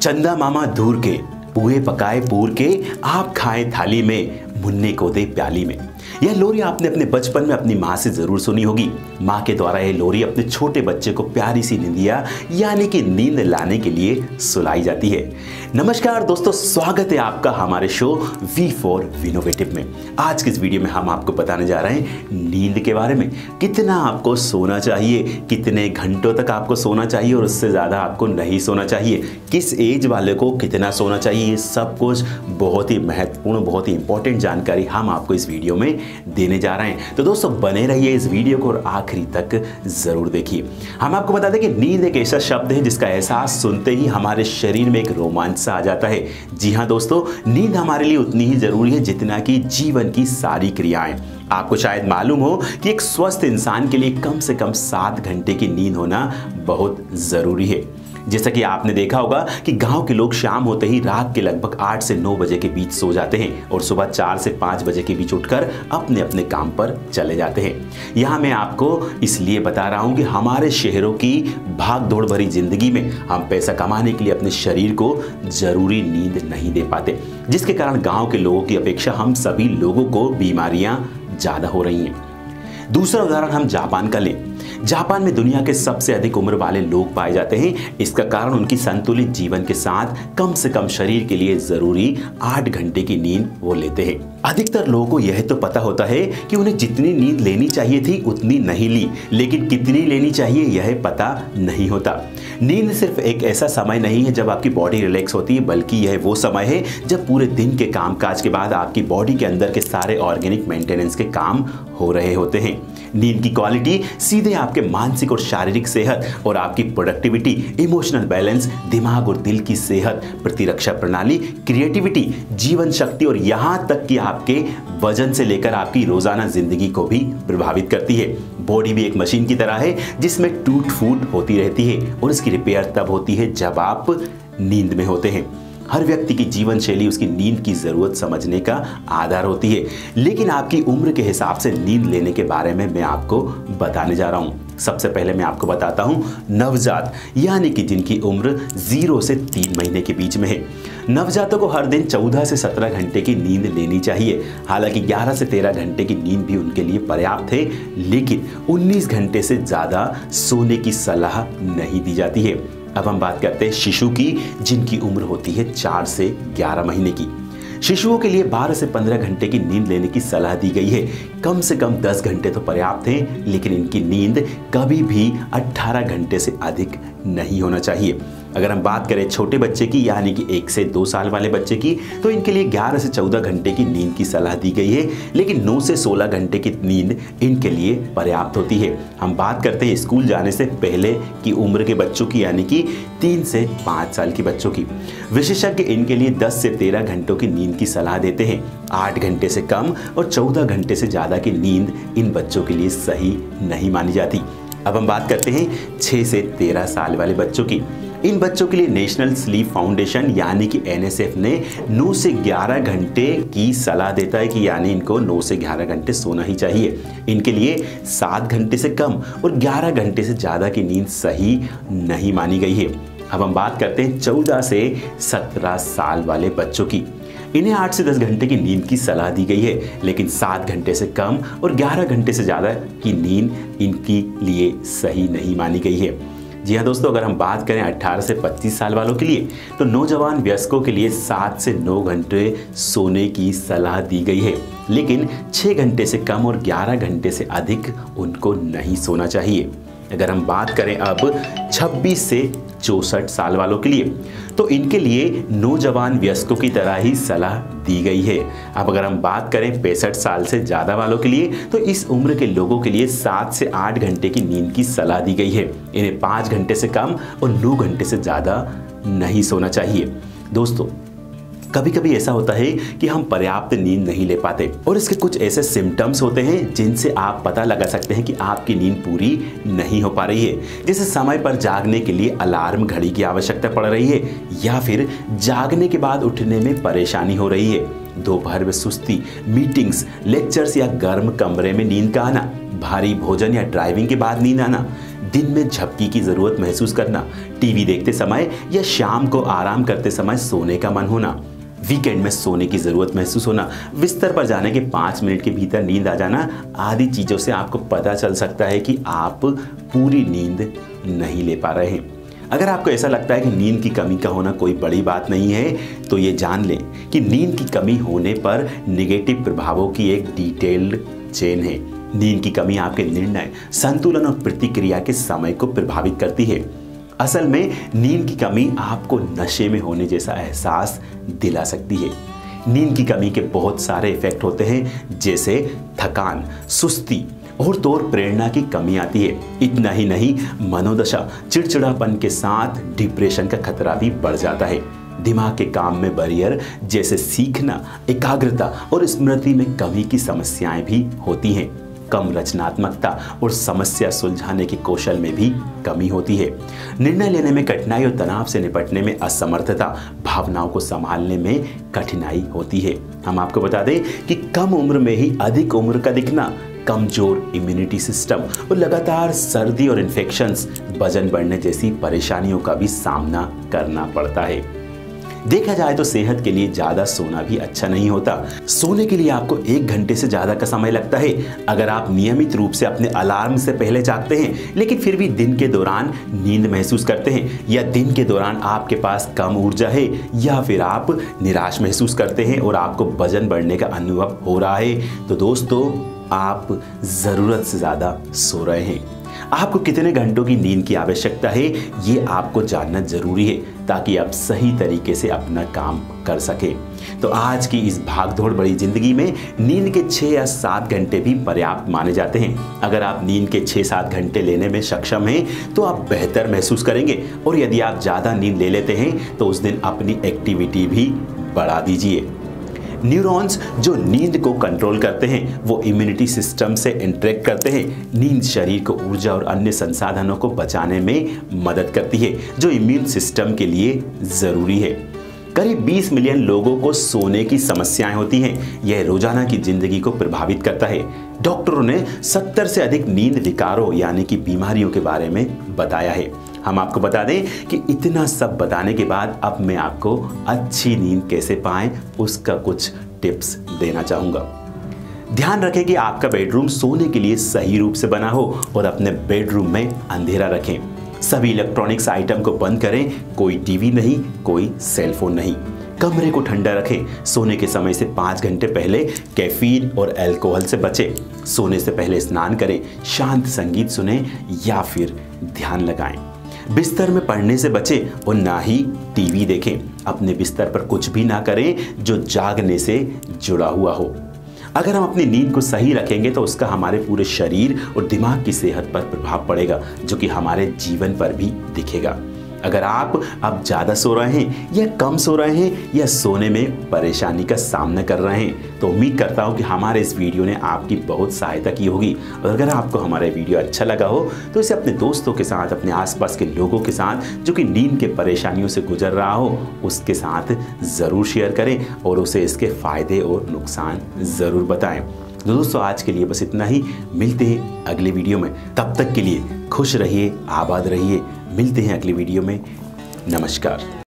चंदा मामा दूर के, पुए पकाए पूर के, आप खाएं थाली में, मुन्ने को दे प्याली में। यह लोरी आपने अपने बचपन में अपनी माँ से जरूर सुनी होगी। माँ के द्वारा यह लोरी अपने छोटे बच्चे को प्यारी सी निंदिया यानी कि नींद लाने के लिए सुनाई जाती है। नमस्कार दोस्तों, स्वागत है आपका हमारे शो वी फॉर विनोवेटिव में। आज की इस वीडियो में हम आपको बताने जा रहे हैं नींद के बारे में। कितना आपको सोना चाहिए, कितने घंटों तक आपको सोना चाहिए और उससे ज़्यादा आपको नहीं सोना चाहिए, किस एज वाले को कितना सोना चाहिए, ये सब कुछ बहुत ही महत्वपूर्ण, बहुत ही इंपॉर्टेंट जानकारी हम आपको इस वीडियो में देने जा रहे हैं। तो दोस्तों बने रहिए इस वीडियो को और आखिरी तक जरूर देखिए। हम आपको बता दें कि नींद एक ऐसा शब्द है जिसका एहसास सुनते ही हमारे शरीर में एक रोमांच सा आ जाता है। जी हाँ दोस्तों, नींद हमारे लिए उतनी ही जरूरी है जितना कि जीवन की सारी क्रियाएं। आपको शायद मालूम हो कि एक स्वस्थ इंसान के लिए कम से कम 7 घंटे की नींद होना बहुत जरूरी है। जैसा कि आपने देखा होगा कि गांव के लोग शाम होते ही रात के लगभग 8 से 9 बजे के बीच सो जाते हैं और सुबह 4 से 5 बजे के बीच उठकर अपने अपने काम पर चले जाते हैं। यहाँ मैं आपको इसलिए बता रहा हूँ कि हमारे शहरों की भाग दौड़ भरी जिंदगी में हम पैसा कमाने के लिए अपने शरीर को जरूरी नींद नहीं दे पाते, जिसके कारण गाँव के लोगों की अपेक्षा हम सभी लोगों को बीमारियां ज़्यादा हो रही हैं। दूसरा उदाहरण हम जापान का लें। जापान में दुनिया के सबसे अधिक उम्र वाले लोग पाए जाते हैं। इसका कारण उनकी संतुलित जीवन के साथ कम से कम शरीर के लिए जरूरी 8 घंटे की नींद वो लेते हैं। अधिकतर लोगों को यह तो पता होता है कि उन्हें जितनी नींद लेनी चाहिए थी उतनी नहीं ली, लेकिन कितनी लेनी चाहिए यह पता नहीं होता। नींद सिर्फ एक ऐसा समय नहीं है जब आपकी बॉडी रिलैक्स होती है, बल्कि यह वो समय है जब पूरे दिन के कामकाज के बाद आपकी बॉडी के अंदर के सारे ऑर्गेनिक मेंटेनेंस के काम हो रहे होते हैं। नींद की क्वालिटी सीधे आपके मानसिक और शारीरिक सेहत और आपकी प्रोडक्टिविटी, इमोशनल बैलेंस, दिमाग और दिल की सेहत, प्रतिरक्षा प्रणाली, क्रिएटिविटी, जीवन शक्ति और यहाँ तक कि आपके वजन से लेकर आपकी रोजाना जिंदगी को भी प्रभावित करती है। बॉडी भी एक मशीन की तरह है जिसमें टूट फूट होती रहती है और इसकी रिपेयर तब होती है जब आप नींद में होते हैं। हर व्यक्ति की जीवन शैली उसकी नींद की जरूरत समझने का आधार होती है, लेकिन आपकी उम्र के हिसाब से नींद लेने के बारे में मैं आपको बताने जा रहा हूं। सबसे पहले मैं आपको बताता हूं नवजात, यानी कि जिनकी उम्र 0 से 3 महीने के बीच में है। नवजातों को हर दिन 14 से 17 घंटे की नींद लेनी चाहिए। हालांकि 11 से 13 घंटे की नींद भी उनके लिए पर्याप्त है, लेकिन 19 घंटे से ज़्यादा सोने की सलाह नहीं दी जाती है। अब हम बात करते हैं शिशु की, जिनकी उम्र होती है 4 से 11 महीने की। शिशुओं के लिए 12 से 15 घंटे की नींद लेने की सलाह दी गई है। कम से कम 10 घंटे तो पर्याप्त हैं, लेकिन इनकी नींद कभी भी 18 घंटे से अधिक नहीं होना चाहिए। अगर हम बात करें छोटे बच्चे की, यानी कि 1 से 2 साल वाले बच्चे की, तो इनके लिए 11 से 14 घंटे की नींद की सलाह दी गई है, लेकिन 9 से 16 घंटे की नींद इनके लिए पर्याप्त होती है। हम बात करते हैं स्कूल जाने से पहले की उम्र के बच्चों की, यानी कि 3 से 5 साल के बच्चों की। विशेषज्ञ इनके लिए 10 से 13 घंटों की नींद की सलाह देते हैं। 8 घंटे से कम और 14 घंटे से ज़्यादा की नींद इन बच्चों के लिए सही नहीं मानी जाती। अब हम बात करते हैं 6 से 13 साल वाले बच्चों की। इन बच्चों के लिए नेशनल स्लीप फाउंडेशन यानी कि NSF ने 9 से 11 घंटे की सलाह देता है कि यानी इनको 9 से 11 घंटे सोना ही चाहिए। इनके लिए 7 घंटे से कम और 11 घंटे से ज़्यादा की नींद सही नहीं मानी गई है। अब हम बात करते हैं 14 से 17 साल वाले बच्चों की। इन्हें 8 से 10 घंटे की नींद की सलाह दी गई है, लेकिन 7 घंटे से कम और 11 घंटे से ज़्यादा की नींद इनके लिए सही नहीं मानी गई है। जी हाँ दोस्तों, अगर हम बात करें 18 से 25 साल वालों के लिए, तो नौजवान वयस्कों के लिए 7 से 9 घंटे सोने की सलाह दी गई है, लेकिन 6 घंटे से कम और 11 घंटे से अधिक उनको नहीं सोना चाहिए। अगर हम बात करें अब 26 से 64 साल वालों के लिए, तो इनके लिए नौजवान वयस्कों की तरह ही सलाह दी गई है। अब अगर हम बात करें 65 साल से ज़्यादा वालों के लिए, तो इस उम्र के लोगों के लिए 7 से 8 घंटे की नींद की सलाह दी गई है। इन्हें 5 घंटे से कम और 9 घंटे से ज़्यादा नहीं सोना चाहिए। दोस्तों कभी कभी ऐसा होता है कि हम पर्याप्त नींद नहीं ले पाते और इसके कुछ ऐसे सिम्टम्स होते हैं जिनसे आप पता लगा सकते हैं कि आपकी नींद पूरी नहीं हो पा रही है। जैसे समय पर जागने के लिए अलार्म घड़ी की आवश्यकता पड़ रही है, या फिर जागने के बाद उठने में परेशानी हो रही है, दोपहर में सुस्ती, मीटिंग्स, लेक्चर्स या गर्म कमरे में नींद का आना, भारी भोजन या ड्राइविंग के बाद नींद आना, दिन में झपकी की जरूरत महसूस करना, टीवी देखते समय या शाम को आराम करते समय सोने का मन होना, वीकेंड में सोने की जरूरत महसूस होना, बिस्तर पर जाने के 5 मिनट के भीतर नींद आ जाना आदि चीजों से आपको पता चल सकता है कि आप पूरी नींद नहीं ले पा रहे हैं। अगर आपको ऐसा लगता है कि नींद की कमी का होना कोई बड़ी बात नहीं है, तो ये जान लें कि नींद की कमी होने पर नेगेटिव प्रभावों की एक डिटेल्ड चेन है। नींद की कमी आपके निर्णय, संतुलन और प्रतिक्रिया के समय को प्रभावित करती है। असल में नींद की कमी आपको नशे में होने जैसा एहसास दिला सकती है। नींद की कमी के बहुत सारे इफेक्ट होते हैं, जैसे थकान, सुस्ती और तो और प्रेरणा की कमी आती है। इतना ही नहीं, मनोदशा, चिड़चिड़ापन के साथ डिप्रेशन का खतरा भी बढ़ जाता है। दिमाग के काम में बैरियर जैसे सीखना, एकाग्रता और स्मृति में कमी की समस्याएं भी होती हैं। कम रचनात्मकता और समस्या सुलझाने के कौशल में भी कमी होती है। निर्णय लेने में कठिनाई और तनाव से निपटने में असमर्थता, भावनाओं को संभालने में कठिनाई होती है। हम आपको बता दें कि कम उम्र में ही अधिक उम्र का दिखना, कमजोर इम्यूनिटी सिस्टम और लगातार सर्दी और इन्फेक्शंस, वजन बढ़ने जैसी परेशानियों का भी सामना करना पड़ता है। देखा जाए तो सेहत के लिए ज्यादा सोना भी अच्छा नहीं होता। सोने के लिए आपको 1 घंटे से ज्यादा का समय लगता है। अगर आप नियमित रूप से अपने अलार्म से पहले जागते हैं, लेकिन फिर भी दिन के दौरान नींद महसूस करते हैं, या दिन के दौरान आपके पास कम ऊर्जा है, या फिर आप निराश महसूस करते हैं और आपको वजन बढ़ने का अनुभव हो रहा है, तो दोस्तों आप जरूरत से ज्यादा सो रहे हैं। आपको कितने घंटों की नींद की आवश्यकता है, ये आपको जानना जरूरी है, ताकि आप सही तरीके से अपना काम कर सके। तो आज की इस भागदौड़ भरी जिंदगी में नींद के 6 या 7 घंटे भी पर्याप्त माने जाते हैं। अगर आप नींद के 6-7 घंटे लेने में सक्षम हैं, तो आप बेहतर महसूस करेंगे, और यदि आप ज़्यादा नींद ले लेते हैं तो उस दिन अपनी एक्टिविटी भी बढ़ा दीजिए। न्यूरॉन्स जो नींद को कंट्रोल करते हैं, वो इम्यूनिटी सिस्टम से इंटरेक्ट करते हैं। नींद शरीर को ऊर्जा और अन्य संसाधनों को बचाने में मदद करती है, जो इम्यून सिस्टम के लिए जरूरी है। करीब 20 मिलियन लोगों को सोने की समस्याएं होती हैं। यह रोजाना की जिंदगी को प्रभावित करता है। डॉक्टरों ने 70 से अधिक नींद विकारों यानी कि बीमारियों के बारे में बताया है। हम आपको बता दें कि इतना सब बताने के बाद अब मैं आपको अच्छी नींद कैसे पाएं, उसका कुछ टिप्स देना चाहूंगा। ध्यान रखें कि आपका बेडरूम सोने के लिए सही रूप से बना हो और अपने बेडरूम में अंधेरा रखें। सभी इलेक्ट्रॉनिक्स आइटम को बंद करें, कोई टीवी नहीं, कोई सेलफोन नहीं। कमरे को ठंडा रखें। सोने के समय से 5 घंटे पहले कैफीन और अल्कोहल से बचें। सोने से पहले स्नान करें, शांत संगीत सुनें या फिर ध्यान लगाएं। बिस्तर में पढ़ने से बचें और ना ही टीवी देखें। अपने बिस्तर पर कुछ भी ना करें जो जागने से जुड़ा हुआ हो। अगर हम अपनी नींद को सही रखेंगे तो उसका हमारे पूरे शरीर और दिमाग की सेहत पर प्रभाव पड़ेगा, जो कि हमारे जीवन पर भी दिखेगा। अगर आप अब ज़्यादा सो रहे हैं या कम सो रहे हैं या सोने में परेशानी का सामना कर रहे हैं, तो उम्मीद करता हूं कि हमारे इस वीडियो ने आपकी बहुत सहायता की होगी। और अगर आपको हमारा वीडियो अच्छा लगा हो तो इसे अपने दोस्तों के साथ, अपने आसपास के लोगों के साथ जो कि नींद के परेशानियों से गुजर रहा हो, उसके साथ ज़रूर शेयर करें और उसे इसके फ़ायदे और नुकसान ज़रूर बताएं। तो दोस्तों आज के लिए बस इतना ही। मिलते हैं अगले वीडियो में। तब तक के लिए खुश रहिए, आबाद रहिए। मिलते हैं अगले वीडियो में। नमस्कार।